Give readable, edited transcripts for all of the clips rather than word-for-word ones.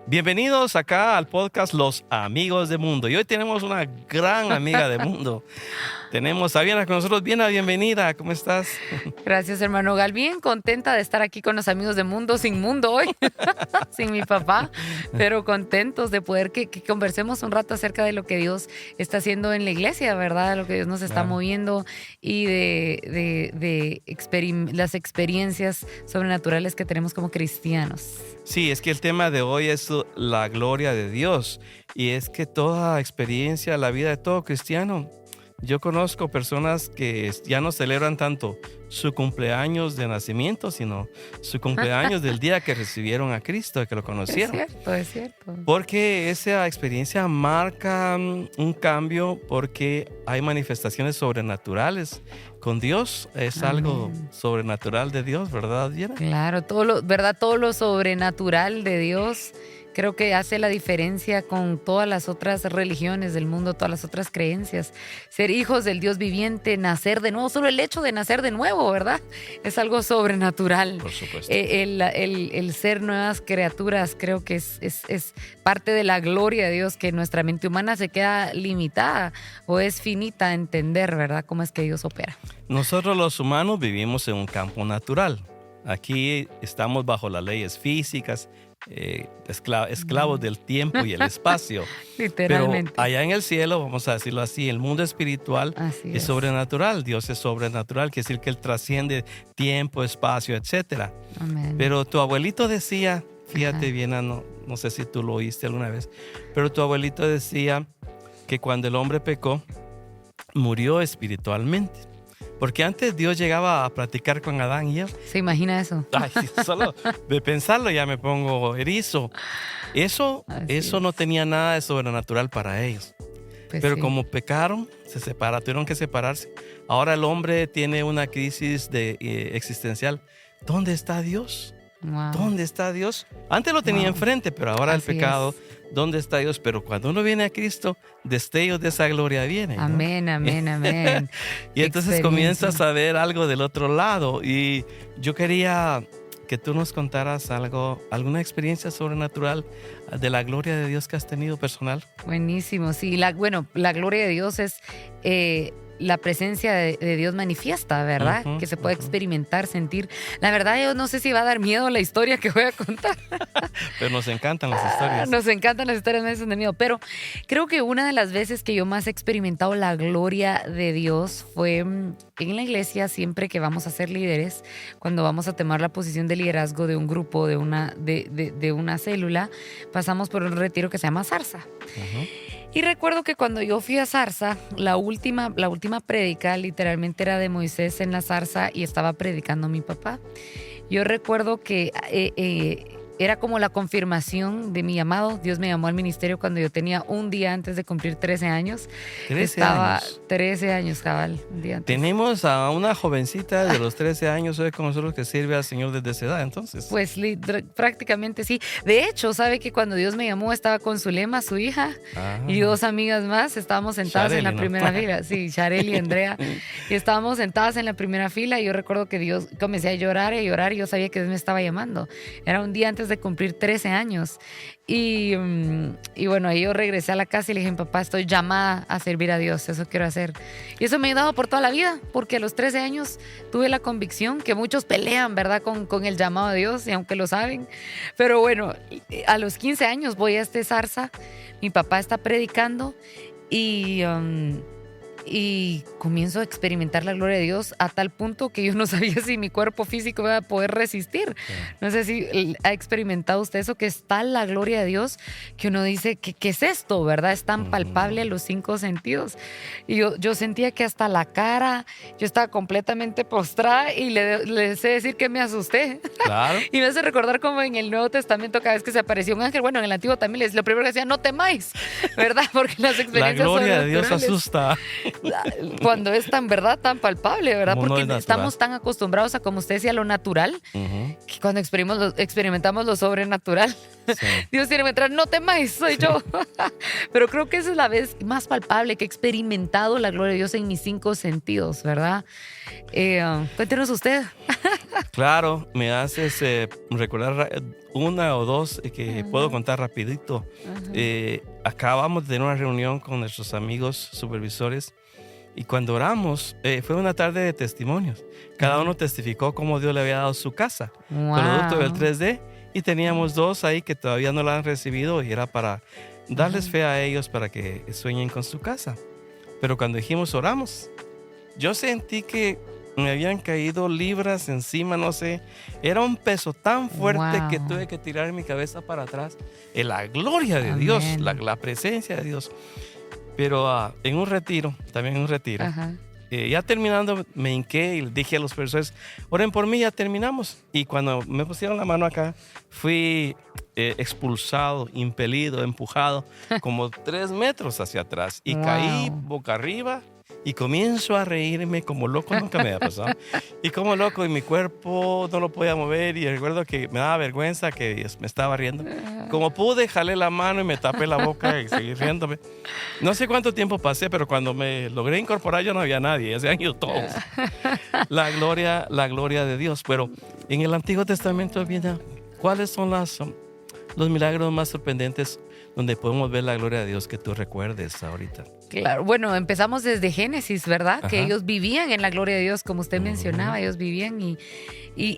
Bienvenidos acá al podcast Los Amigos de Mundo. Y hoy tenemos una gran amiga de Mundo. Tenemos a Viana con nosotros. Viana, bienvenida. ¿Cómo estás? Gracias, hermano Gal. Bien contenta de estar aquí con los amigos de Mundo, sin Mundo hoy, sin mi papá, pero contentos de poder que conversemos un rato acerca de lo que Dios está haciendo en la iglesia, ¿verdad? Lo que Dios nos está moviendo y de las experiencias sobrenaturales que tenemos como cristianos. Sí, es que el tema de hoy es la gloria de Dios. Y es que toda experiencia, la vida de todo cristiano. Yo conozco personas que ya no celebran tanto su cumpleaños de nacimiento, sino su cumpleaños del día que recibieron a Cristo, que lo conocieron. Es cierto. Porque esa experiencia marca un cambio, porque hay manifestaciones sobrenaturales. Con Dios es algo sobrenatural de Dios, ¿verdad, Diana? Claro, todo lo sobrenatural de Dios creo que hace la diferencia con todas las otras religiones del mundo, todas las otras creencias. Ser hijos del Dios viviente, nacer de nuevo, solo el hecho de nacer de nuevo, ¿verdad? Es algo sobrenatural. Por supuesto. El ser nuevas criaturas creo que es parte de la gloria de Dios, que nuestra mente humana se queda limitada o es finita a entender, ¿verdad? Cómo es que Dios opera. Nosotros los humanos vivimos en un campo natural. Aquí estamos bajo las leyes físicas, esclavos del tiempo y el espacio. Literalmente. Pero allá en el cielo, vamos a decirlo así, el mundo espiritual es sobrenatural. Dios es sobrenatural, quiere decir que Él trasciende tiempo, espacio, etc. Amén. Pero tu abuelito decía, fíjate bien, no sé si tú lo oíste alguna vez, pero tu abuelito decía que cuando el hombre pecó, murió espiritualmente. Porque antes Dios llegaba a platicar con Adán y Eva. ¿Se imagina eso? Ay, solo de pensarlo ya me pongo erizo. Eso no tenía nada de sobrenatural para ellos. Pues pero sí. como pecaron, tuvieron que separarse. Ahora el hombre tiene una crisis existencial. ¿Dónde está Dios? Wow. ¿Dónde está Dios? Antes lo tenía enfrente, pero ahora el pecado. ¿Dónde está Dios? Pero cuando uno viene a Cristo, destellos de esa gloria vienen, ¿no? Amén, amén, amén. Y entonces comienzas a ver algo del otro lado. Y yo quería que tú nos contaras alguna experiencia sobrenatural de la gloria de Dios que has tenido personal. Buenísimo, sí. La gloria de Dios es la presencia de Dios manifiesta, ¿verdad? Que se puede experimentar, sentir. La verdad, yo no sé si va a dar miedo la historia que voy a contar. Pero nos encantan las historias. Nos encantan las historias, me hacen de miedo. Pero creo que una de las veces que yo más he experimentado la gloria de Dios fue en la iglesia, siempre que vamos a ser líderes, cuando vamos a tomar la posición de liderazgo de un grupo, de una célula, pasamos por un retiro que se llama Zarza. Y recuerdo que cuando yo fui a Zarza, la última prédica literalmente era de Moisés en la zarza y estaba predicando mi papá. Yo recuerdo que era como la confirmación de mi llamado. Dios me llamó al ministerio cuando yo tenía un día antes de cumplir 13 años. 13 años, cabal, un día antes. Tenemos a una jovencita de los 13 años hoy con nosotros que sirve al Señor desde esa edad, entonces. Pues prácticamente sí. De hecho, sabe que cuando Dios me llamó estaba con Zulema, su hija, y dos amigas más. Estábamos sentadas en la primera fila. Sí, Sharel y Andrea. Y estábamos sentadas en la primera fila y yo recuerdo que Dios, comencé a llorar y yo sabía que Dios me estaba llamando. Era un día antes de cumplir 13 años. Y bueno, ahí yo regresé a la casa y le dije, papá, estoy llamada a servir a Dios, eso quiero hacer. Y eso me ha ayudado por toda la vida, porque a los 13 años tuve la convicción que muchos pelean, ¿verdad? Con el llamado de Dios, y aunque lo saben. Pero bueno, a los 15 años voy a este Zarza, mi papá está predicando y comienzo a experimentar la gloria de Dios a tal punto que yo no sabía si mi cuerpo físico iba a poder resistir. No sé si ha experimentado usted eso, que está la gloria de Dios, que uno dice, ¿qué es esto? ¿Verdad? Es tan palpable a los 5 sentidos. Y yo sentía que hasta la cara, yo estaba completamente postrada y le sé decir que me asusté. Claro. Y me hace recordar como en el Nuevo Testamento, cada vez que se apareció un ángel, bueno, en el Antiguo también, lo primero que decía, no temáis, ¿verdad? Porque las experiencias la gloria de Dios sobrenaturales, asusta. cuando es tan verdad, tan palpable, ¿verdad? Como Porque no estamos tan acostumbrados a, como usted decía, lo natural, que cuando experimentamos lo sobrenatural, Dios tiene que entrar, no temáis, soy yo. Pero creo que esa es la vez más palpable que he experimentado la gloria de Dios en mis 5 sentidos, ¿verdad? Cuéntenos usted. Claro, me haces recordar una o dos que puedo contar rapidito. Acabamos de tener una reunión con nuestros amigos supervisores y cuando oramos, fue una tarde de testimonios. Cada uno testificó cómo Dios le había dado su casa, producto del 3D, y teníamos 2 ahí que todavía no la han recibido y era para darles fe a ellos para que sueñen con su casa. Pero cuando dijimos oramos, yo sentí que me habían caído libras encima, no sé. Era un peso tan fuerte que tuve que tirar mi cabeza para atrás. En la gloria de Dios, la presencia de Dios. Pero en un retiro, ya terminando, me hinqué y le dije a los profesores, oren por mí, ya terminamos. Y cuando me pusieron la mano acá, fui expulsado, impelido, empujado, como 3 metros hacia atrás. Y caí boca arriba. Y comienzo a reírme como loco, nunca me había pasado. Y como loco, y mi cuerpo no lo podía mover. Y recuerdo que me daba vergüenza que me estaba riendo. Como pude, jalé la mano y me tapé la boca y seguí riéndome. No sé cuánto tiempo pasé, pero cuando me logré incorporar ya no había nadie, ya se han ido todos. La gloria de Dios. Pero en el Antiguo Testamento, mira, ¿cuáles son los milagros más sorprendentes donde podemos ver la gloria de Dios que tú recuerdes ahorita? Claro, bueno, empezamos desde Génesis, ¿verdad? Que ellos vivían en la gloria de Dios, como usted mencionaba, ellos vivían y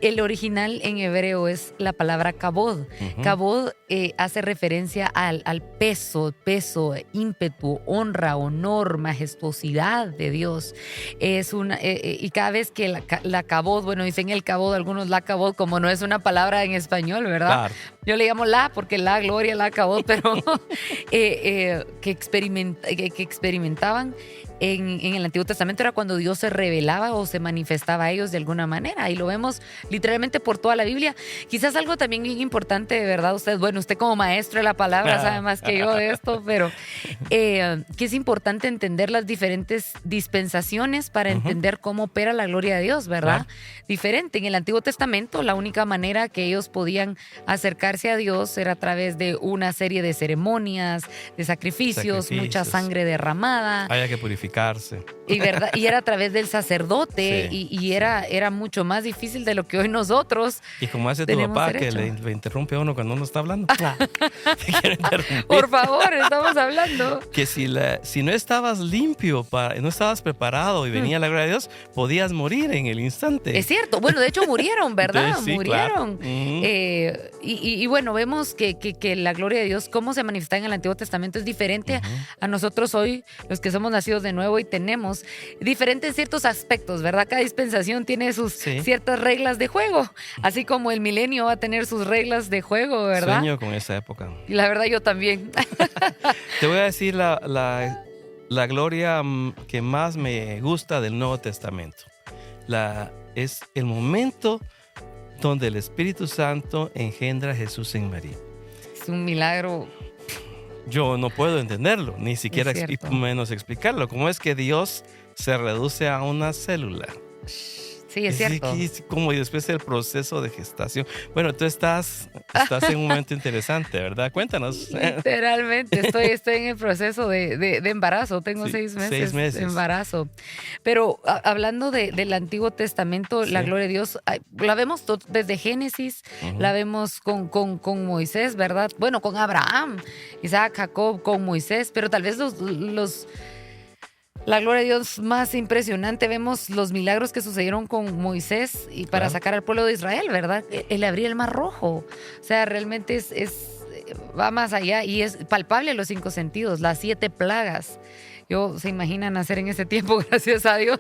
el original en hebreo es la palabra kabod. Kabod hace referencia al peso, ímpetu, honra, honor, majestuosidad de Dios. Y cada vez que la kabod, bueno, dicen el kabod, algunos la kabod, como no es una palabra en español, ¿verdad? Claro. Yo le llamo porque la gloria, la kabod, pero que experimentaban en el Antiguo Testamento era cuando Dios se revelaba o se manifestaba a ellos de alguna manera, y lo vemos literalmente por toda la Biblia. Quizás algo también bien importante, de verdad, usted como maestro de la palabra sabe más que yo de esto, pero que es importante entender las diferentes dispensaciones para entender cómo opera la gloria de Dios, ¿verdad? Diferente. En el Antiguo Testamento, la única manera que ellos podían acercarse a Dios era a través de una serie de ceremonias, de sacrificios, mucha sangre derramada. Había que purificarse. Y era a través del sacerdote, y era mucho más difícil de lo que hoy nosotros. Y como hace tu papá, que le interrumpe a uno cuando uno está hablando. Te quiero interrumpir. Por favor, estamos hablando. Que si no estabas limpio, no estabas preparado y venía la gloria de Dios, podías morir en el instante. Es cierto. Bueno, de hecho murieron, ¿verdad? Sí, murieron. Claro. Y bueno, vemos que la gloria de Dios, cómo se manifiesta en el Antiguo Testamento, es diferente a nosotros hoy, los que somos nacidos de nuevo, y tenemos diferentes ciertos aspectos, ¿verdad? Cada dispensación tiene sus ciertas reglas de juego, así como el milenio va a tener sus reglas de juego, ¿verdad? Sueño con esa época. Y la verdad yo también. Te voy a decir la gloria que más me gusta del Nuevo Testamento. Es el momento donde el Espíritu Santo engendra a Jesús en María. Es un milagro. Yo no puedo entenderlo, ni siquiera menos explicarlo. ¿Cómo es que Dios se reduce a una célula? Sí, es cierto. Como después del proceso de gestación. Bueno, tú estás en un momento interesante, ¿verdad? Cuéntanos. Literalmente, estoy en el proceso de embarazo. Tengo 6 meses de embarazo. Pero hablando del Antiguo Testamento, la gloria de Dios, la vemos desde Génesis, la vemos con Moisés, ¿verdad? Bueno, con Abraham, Isaac, Jacob, con Moisés, pero tal vez la gloria de Dios más impresionante, vemos los milagros que sucedieron con Moisés y para sacar al pueblo de Israel, ¿verdad? El abrir el mar rojo. O sea, realmente va más allá y es palpable a los 5 sentidos, las 7 plagas. Se imaginan hacer en ese tiempo, gracias a Dios.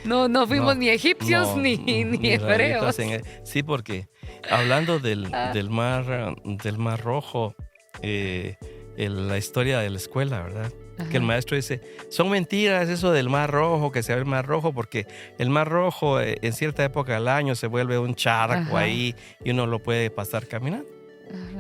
No fuimos ni egipcios ni hebreos. Sí, porque hablando del mar rojo, la historia de la escuela, ¿verdad? Que el maestro dice, son mentiras eso del mar rojo, que se ve el mar rojo, porque el mar rojo en cierta época del año se vuelve un charco ahí y uno lo puede pasar caminando.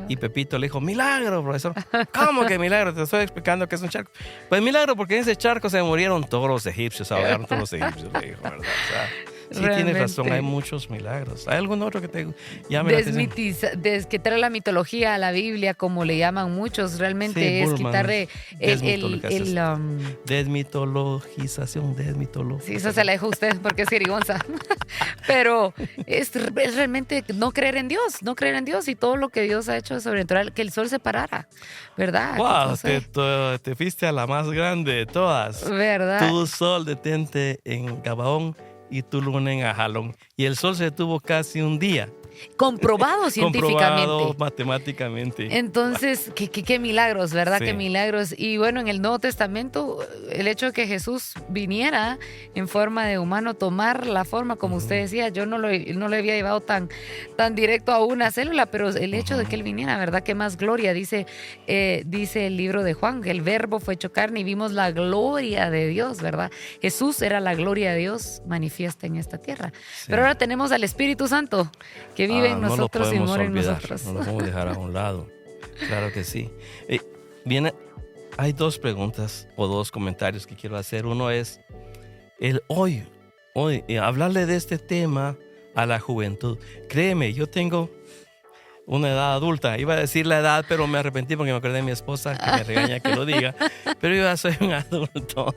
Y Pepito le dijo, milagro, profesor. ¿Cómo que milagro? Te estoy explicando que es un charco. Pues milagro, porque en ese charco se murieron todos los egipcios, ahogaron todos los egipcios, le dijo, ¿verdad? O sea, sí, tienes razón, hay muchos milagros. ¿Hay algún otro que te llame la atención? Quitarle la mitología a la Biblia, como le llaman muchos, realmente Sí, es Bullman, quitarle desmitologización. Sí, eso se la dejo a usted porque es jerigonza. Pero es realmente no creer en Dios y todo lo que Dios ha hecho es sobrenatural, que el sol se parara, ¿verdad? Wow, te fuiste a la más grande de todas. ¿Verdad? Tu sol detente en Gabaón y tu luna en Ajalón. Y el sol se detuvo casi un día. Comprobado científicamente. Comprobado matemáticamente. Entonces, qué milagros, ¿verdad? Sí. Qué milagros. Y bueno, en el Nuevo Testamento, el hecho de que Jesús viniera en forma de humano, tomar la forma, como usted decía, yo no le había llevado tan directo a una célula, pero el hecho de que Él viniera, ¿verdad? Qué más gloria, dice el libro de Juan, que el verbo fue hecho carne y vimos la gloria de Dios, ¿verdad? Jesús era la gloria de Dios manifiesta en esta tierra. Sí. Pero ahora tenemos al Espíritu Santo, que vive en nosotros y mora en nosotros. No lo podemos dejar a un lado. Claro que sí. Hay dos preguntas o dos comentarios que quiero hacer. Uno es hoy, hablarle de este tema a la juventud. Créeme, yo tengo una edad adulta. Iba a decir la edad, pero me arrepentí porque me acordé de mi esposa que me regaña que lo diga. Pero yo ya soy un adulto.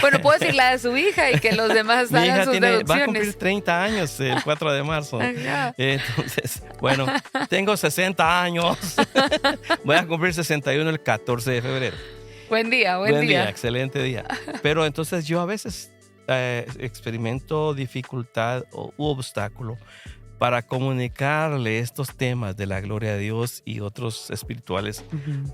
Bueno, puedo decir la de su hija y que los demás hagan sus deducciones. Va a cumplir 30 años el 4 de marzo. Entonces, bueno, tengo 60 años. Voy a cumplir 61 el 14 de febrero. Buen día. Excelente día. Pero entonces yo a veces experimento dificultad u obstáculo para comunicarle estos temas de la gloria de Dios y otros espirituales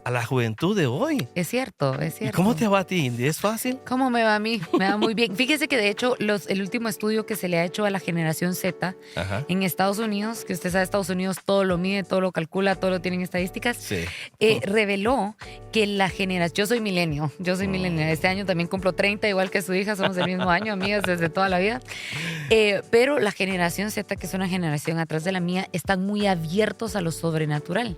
a la juventud de hoy. Es cierto. ¿Y cómo te va a ti? ¿Es fácil? ¿Cómo me va a mí? Me va muy bien. Fíjese que de hecho el último estudio que se le ha hecho a la generación Z en Estados Unidos, que usted sabe, Estados Unidos todo lo mide, todo lo calcula, todo lo tiene en estadísticas, sí. Reveló que la generación, yo soy milenio, este año también cumplo 30, igual que su hija, somos del mismo año, amigas desde toda la vida, pero la generación Z, que es una generación atrás de la mía, están muy abiertos a lo sobrenatural.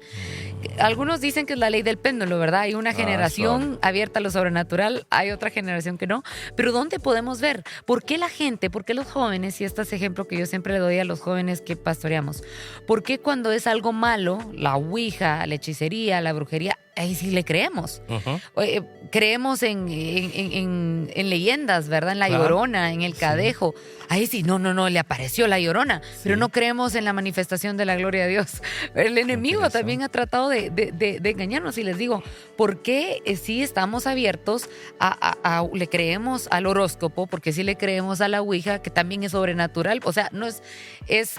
Algunos dicen que es la ley del péndulo, ¿verdad? Hay una generación abierta a lo sobrenatural, hay otra generación que no. Pero ¿dónde podemos ver? ¿Por qué la gente, por qué los jóvenes, y este es ejemplo que yo siempre le doy a los jóvenes que pastoreamos, por qué cuando es algo malo, la ouija, la hechicería, la brujería, ahí sí le creemos? Creemos en leyendas, ¿verdad? En la Llorona, en el Cadejo. Ahí sí, no, le apareció la Llorona, pero no creemos en la manifestación de la gloria de Dios. El enemigo también ha tratado de engañarnos, y les digo, ¿por qué sí estamos abiertos le creemos al horóscopo? Porque sí le creemos a la ouija, que también es sobrenatural, o sea, no es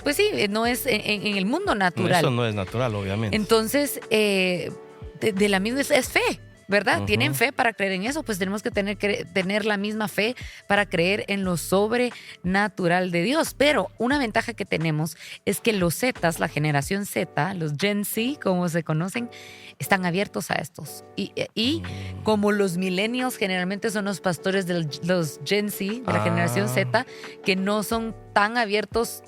pues sí, no es en el mundo natural. Eso no es natural, obviamente. Entonces, de la misma es fe, ¿verdad? ¿Tienen fe para creer en eso? Pues tenemos que tener la misma fe para creer en lo sobrenatural de Dios. Pero una ventaja que tenemos es que los Zetas, la generación Z, los Gen Z, como se conocen, están abiertos a estos. Y como los millennials generalmente son los pastores de los Gen Z, de la generación Z, que no son tan abiertos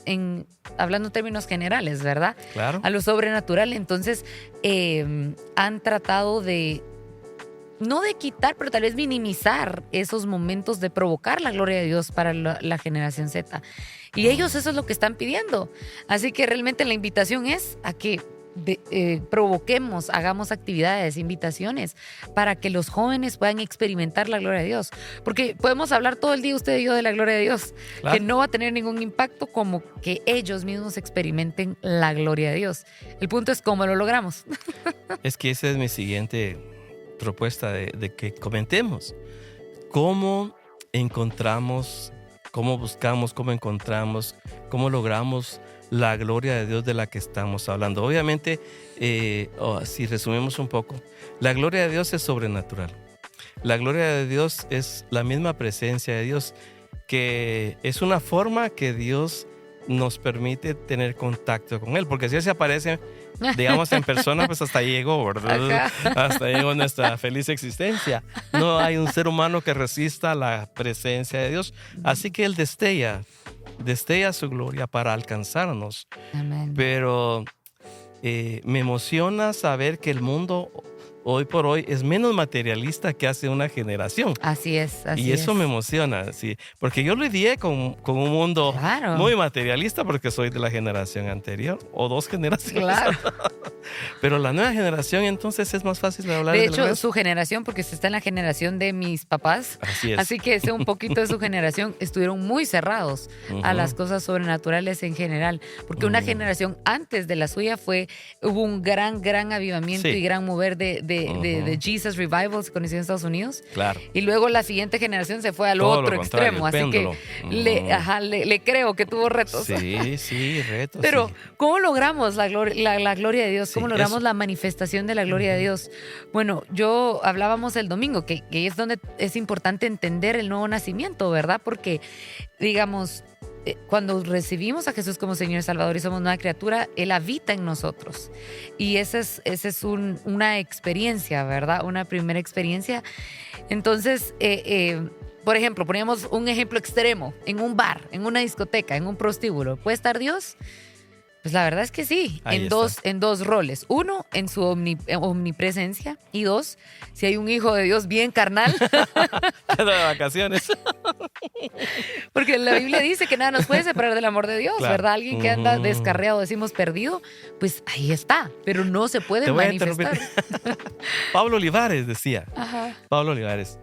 hablando en términos generales, ¿verdad? Claro. A lo sobrenatural. Entonces, han tratado no de quitar, pero tal vez minimizar esos momentos de provocar la gloria de Dios para la generación Z. Y ellos eso es lo que están pidiendo. Así que realmente la invitación es a que provoquemos, hagamos actividades, invitaciones para que los jóvenes puedan experimentar la gloria de Dios. Porque podemos hablar todo el día usted y yo de la gloria de Dios, claro, que no va a tener ningún impacto como que ellos mismos experimenten la gloria de Dios. El punto es cómo lo logramos. Es que esa es mi siguiente propuesta de que comentemos. ¿Cómo encontramos, cómo buscamos, cómo encontramos, cómo logramos la gloria de Dios de la que estamos hablando? Obviamente, si resumimos un poco, la gloria de Dios es sobrenatural. La gloria de Dios es la misma presencia de Dios, que es una forma que Dios nos permite tener contacto con Él, porque si Él se aparece, digamos, en persona, pues hasta ahí llegó, ¿verdad? Hasta ahí llegó nuestra feliz existencia. No hay un ser humano que resista la presencia de Dios, así que Él destella su gloria para alcanzarnos. Amén. Pero me emociona saber que el mundo hoy por hoy es menos materialista que hace una generación. Así es, así y eso es. me emociona, sí, porque yo lidié con un mundo muy materialista porque soy de la generación anterior o 2 generaciones. Claro. Pero la nueva generación entonces es más fácil de hablar. De hecho, su generación, porque se está en la generación de mis papás, así es. Así que sé un poquito de su generación, estuvieron muy cerrados a las cosas sobrenaturales en general, porque una generación antes de la suya hubo un gran avivamiento y gran mover de Jesus Revival, se conoció en Estados Unidos. Claro. Y luego la siguiente generación se fue al Todo otro extremo, así péndulo. que le creo que tuvo retos. Sí, retos. Pero, sí. ¿cómo logramos la gloria de Dios? ¿Cómo logramos la manifestación de la gloria de Dios? Bueno, hablábamos el domingo, que es donde es importante entender el nuevo nacimiento, ¿verdad? Porque, digamos, cuando recibimos a Jesús como Señor y Salvador y somos nueva criatura, Él habita en nosotros. Y esa es una experiencia, ¿verdad? Una primera experiencia. Entonces, por ejemplo, poníamos un ejemplo extremo, en un bar, en una discoteca, en un prostíbulo. ¿Puede estar Dios? Pues la verdad es que sí, en dos roles. 1, en su omnipresencia. Y 2, si hay un hijo de Dios bien carnal. De vacaciones. Porque la Biblia dice que nada nos puede separar del amor de Dios, claro. ¿Verdad? Alguien que anda descarriado, decimos perdido, pues ahí está, pero no se puede manifestar. Pablo Olivares decía. Ajá. Pablo Olivares.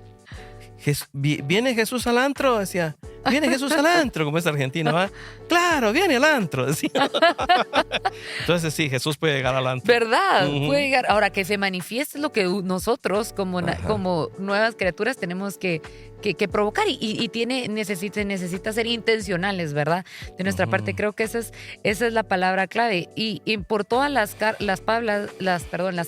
¿Viene Jesús al antro? Decía, viene Jesús al antro, como es argentino, ¿va? Claro, viene al antro, decía. Entonces sí, Jesús puede llegar al antro. ¿Verdad? Puede llegar. Ahora, que se manifieste lo que nosotros como nuevas criaturas tenemos que provocar y necesita ser intencionales, ¿verdad? De nuestra parte, creo que esa es la palabra clave. Y por todas las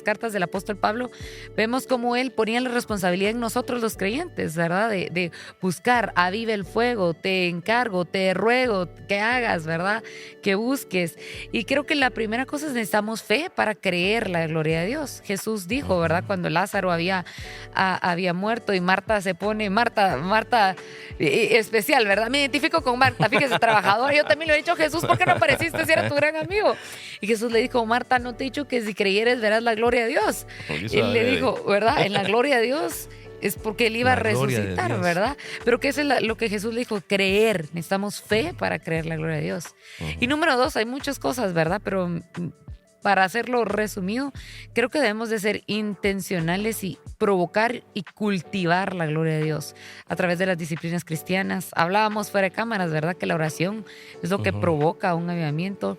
cartas del apóstol Pablo, vemos cómo él ponía la responsabilidad en nosotros los creyentes, ¿verdad? De buscar, aviva el fuego, te encargo, te ruego que hagas, ¿verdad? Que busques. Y creo que la primera cosa es necesitamos fe para creer la gloria de Dios. Jesús dijo, ¿verdad? Cuando Lázaro había muerto y Marta se pone, Marta especial, ¿verdad? Me identifico con Marta, fíjese, trabajadora. Yo también le he dicho, Jesús, ¿por qué no apareciste si era tu gran amigo? Y Jesús le dijo, Marta, no te he dicho que si creyeres verás la gloria de Dios. Y él le dijo, ¿verdad? En la gloria de Dios es porque él iba a resucitar, ¿verdad? Pero que eso es lo que Jesús le dijo, creer. Necesitamos fe para creer la gloria de Dios. Y número 2, hay muchas cosas, ¿verdad? Pero para hacerlo resumido, creo que debemos de ser intencionales y provocar y cultivar la gloria de Dios a través de las disciplinas cristianas. Hablábamos fuera de cámaras, ¿verdad? Que la oración es lo que provoca un avivamiento.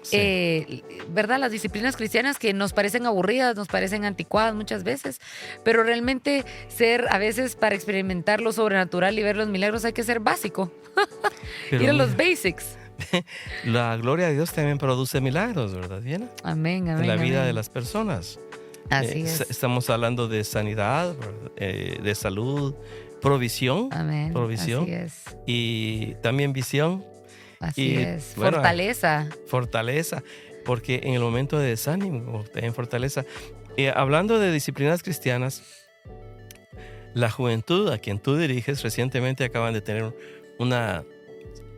Sí. ¿Verdad? Las disciplinas cristianas que nos parecen aburridas, nos parecen anticuadas muchas veces, pero realmente a veces para experimentar lo sobrenatural y ver los milagros hay que ser básico. Ir a los basics. La gloria de Dios también produce milagros, ¿verdad, Diana? Amén. En la vida de las personas. Así es. Estamos hablando de sanidad, de salud, provisión. Amén. Provisión. Así es. Y también visión. Así es. Fortaleza. Fortaleza. Porque en el momento de desánimo, también fortaleza. Hablando de disciplinas cristianas, la juventud a quien tú diriges recientemente acaban de tener una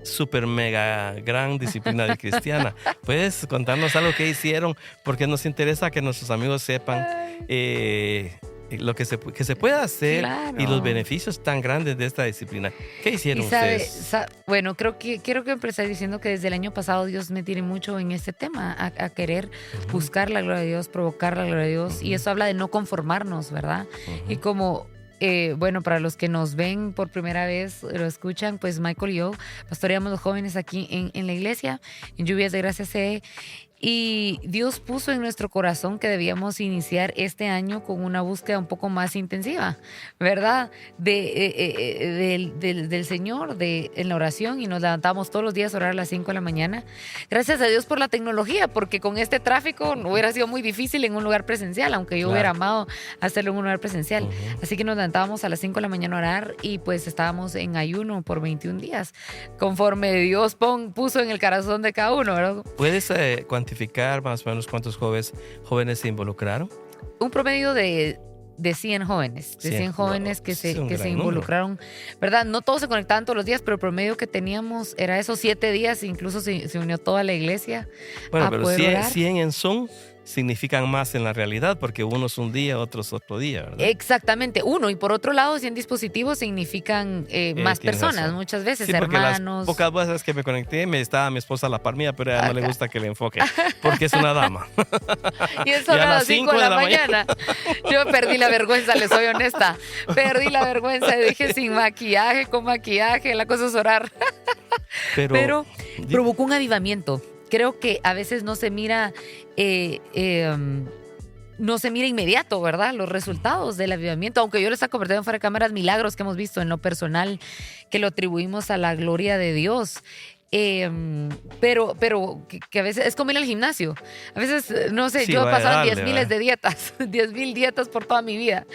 super mega gran disciplina de cristiana. ¿Puedes contarnos algo que hicieron? Porque nos interesa que nuestros amigos sepan lo que se puede hacer, claro, y los beneficios tan grandes de esta disciplina. ¿Qué hicieron ustedes? Bueno, quiero que empecé diciendo que desde el año pasado Dios me tiene mucho en este tema, a querer buscar la gloria de Dios, provocar la gloria de Dios, y eso habla de no conformarnos, ¿verdad? Y como bueno, para los que nos ven por primera vez, lo escuchan, pues Michael y yo pastoreamos los jóvenes aquí en la iglesia, en Lluvias de Gracia CE, y Dios puso en nuestro corazón que debíamos iniciar este año con una búsqueda un poco más intensiva, ¿verdad? Del Señor, en la oración, y nos levantamos todos los días a orar a las 5 de la mañana. Gracias a Dios por la tecnología, porque con este tráfico hubiera sido muy difícil en un lugar presencial, aunque yo hubiera amado hacerlo en un lugar presencial. Así que nos levantábamos a las 5 de la mañana a orar y pues estábamos en ayuno por 21 días, conforme Dios puso en el corazón de cada uno, ¿verdad? ¿Puedes cuantificar más o menos cuántos jóvenes se involucraron? Un promedio de de 100 jóvenes, de 100 jóvenes que se involucraron, número. ¿Verdad? No todos se conectaban todos los días, pero el promedio que teníamos era esos 7 días, incluso se unió toda la iglesia. Bueno, pero 100 en Zoom significan más en la realidad, porque unos un día, otros otro día, ¿verdad? Exactamente, uno. Y por otro lado, 100 dispositivos significan más personas, razón. muchas veces, sí, porque hermanos. Las pocas veces que me conecté, estaba mi esposa a la par mía, pero a ella no le gusta que le enfoque, porque es una dama. Y eso a las 5 de la mañana. Yo perdí la vergüenza, les soy honesta. Perdí la vergüenza y dije, sin maquillaje, con maquillaje, la cosa es orar. Pero provocó un avivamiento. Creo que a veces no se mira inmediato, ¿verdad? Los resultados del avivamiento, aunque yo les he convertido en fuera de cámaras milagros que hemos visto en lo personal, que lo atribuimos a la gloria de Dios. Pero que a veces es como ir al gimnasio. A veces, no sé, sí, yo he pasado 10,000 de dietas, 10,000 dietas por toda mi vida.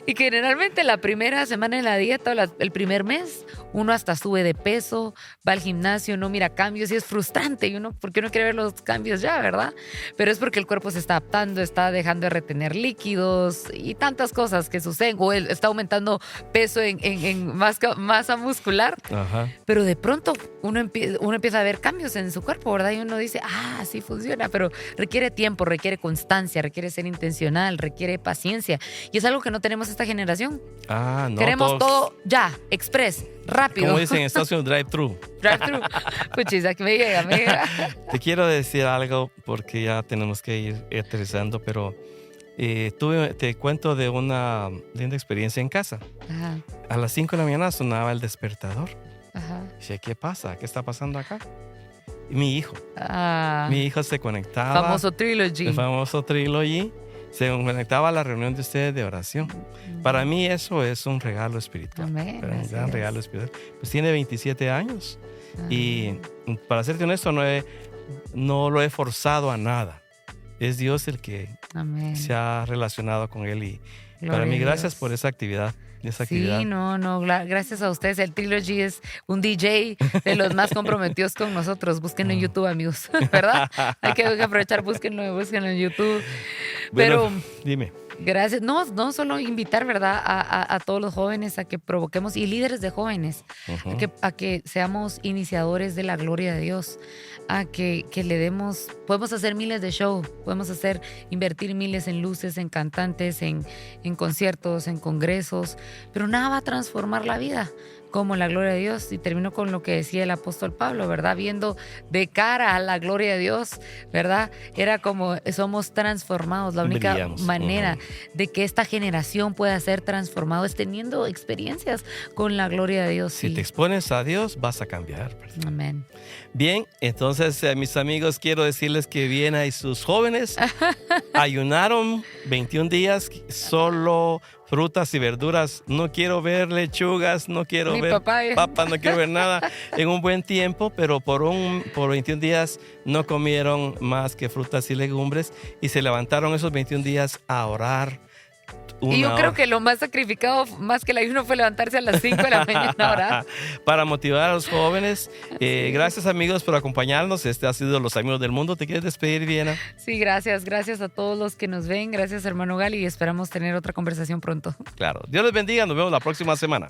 Y que generalmente la primera semana en la dieta o el primer mes, uno hasta sube de peso, va al gimnasio, no mira cambios y es frustrante. Y uno, porque uno quiere ver los cambios ya, ¿verdad? Pero es porque el cuerpo se está adaptando, está dejando de retener líquidos y tantas cosas que suceden. O está aumentando peso en masa muscular. Ajá. Pero de pronto uno empieza a ver cambios en su cuerpo, ¿verdad? Y uno dice, sí funciona, pero requiere tiempo, requiere constancia, requiere ser intencional, requiere paciencia. Y es algo que no tenemos esta generación. No. Queremos todo ya, express, rápido. Como dicen en Estados Unidos, drive-thru. Drive-thru. Puchis, aquí me llega. Te quiero decir algo porque ya tenemos que ir aterrizando, pero te cuento de una linda experiencia en casa. Ajá. A las 5 de la mañana sonaba el despertador. Ajá. Dije, ¿qué pasa? ¿Qué está pasando acá? Y mi hijo se conectaba. El famoso Trilogy. Se conectaba a la reunión de ustedes de oración. Para mí eso es un regalo espiritual. Amén. Un gran regalo espiritual. Pues tiene 27 años. Y para serte honesto, no lo he forzado a nada. Es Dios el que se ha relacionado con él. Y para mí, gracias por esa actividad. Sí, gracias a ustedes. El Trilogy es un DJ de los más comprometidos con nosotros. Búsquenlo en YouTube, amigos, ¿verdad? Hay que aprovechar, búsquenlo en YouTube. Pero, bueno, dime. Gracias. No solo invitar, ¿verdad? A todos los jóvenes a que provoquemos, y líderes de jóvenes, a que seamos iniciadores de la gloria de Dios, a que le demos, podemos hacer miles de shows, podemos invertir miles en luces, en cantantes, en conciertos, en congresos, pero nada va a transformar la vida como la gloria de Dios. Y termino con lo que decía el apóstol Pablo, ¿verdad? Viendo de cara a la gloria de Dios, ¿verdad? Era como somos transformados. La única manera de que esta generación pueda ser transformada es teniendo experiencias con la gloria de Dios. Si te expones a Dios, vas a cambiar. Amén. Bien, entonces, mis amigos, quiero decirles que Viena y sus jóvenes ayunaron 21 días, solo frutas y verduras. No quiero ver lechugas, no quiero ver papas, no quiero ver nada en un buen tiempo, pero por 21 días no comieron más que frutas y legumbres y se levantaron esos 21 días a orar. Y yo creo que lo más sacrificado, más que el ayuno, fue levantarse a las 5 de la mañana a orar. Para motivar a los jóvenes. Gracias, amigos, por acompañarnos. Este ha sido Los Amigos del Mundo. ¿Te quieres despedir, Viena? Sí, gracias. Gracias a todos los que nos ven. Gracias, hermano Gali, y esperamos tener otra conversación pronto. Claro. Dios les bendiga. Nos vemos la próxima semana.